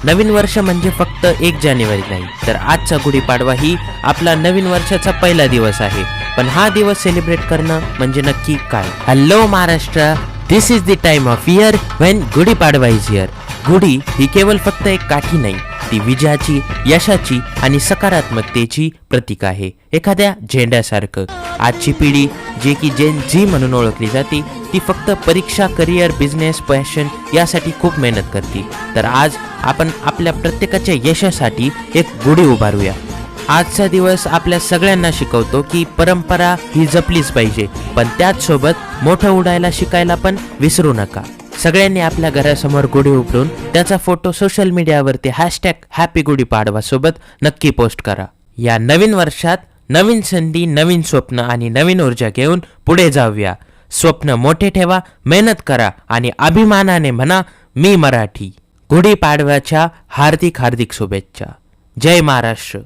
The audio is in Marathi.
नवीन वर्ष म्हणजे फक्त 1 जानेवारी नाही, तर आजचा गुढीपाडवा ही आपला नवीन वर्षाचा पहिला दिवस आहे. पण हा दिवस सेलिब्रेट करणं म्हणजे नक्की काय? Hello Maharashtra, this is the time of year when Gudhi Padwa is here. गुढी ही केवळ फक्त एक काठी नाही, ती विजयाची, यशाची आणि सकारात्मकतेची प्रतीक आहे. एखाद्या झेंड्यासारखं. आजची पिढी जे की जेन झी म्हणून ओळखली जाते, ती फक्त परीक्षा, करिअर, बिझनेस, पॅशन यासाठी खूप मेहनत करते. तर आज आपण आपल्या प्रत्येकाच्या यशासाठी एक गुढी उभारूया. आजचा दिवस आपल्या सगळ्यांना शिकवतो की परंपरा ही जपलीच पाहिजे, पण त्याचसोबत मोठं उडायला शिकायला पण विसरू नका. सगळ्यांनी आपल्या घरासमोर गुढी उभारून त्याचा फोटो सोशल मीडियावरती #हॅपी गुढीपाडवा सोबत नक्की पोस्ट करा. या नवीन वर्षात नवीन संधी, नवीन स्वप्न आणि नवीन ऊर्जा घेऊन पुढे जाऊया. स्वप्न मोठे ठेवा, मेहनत करा आणि अभिमानाने म्हणा, मी मराठी. गुढीपाडव्याच्या हार्दिक शुभेच्छा. जय महाराष्ट्र.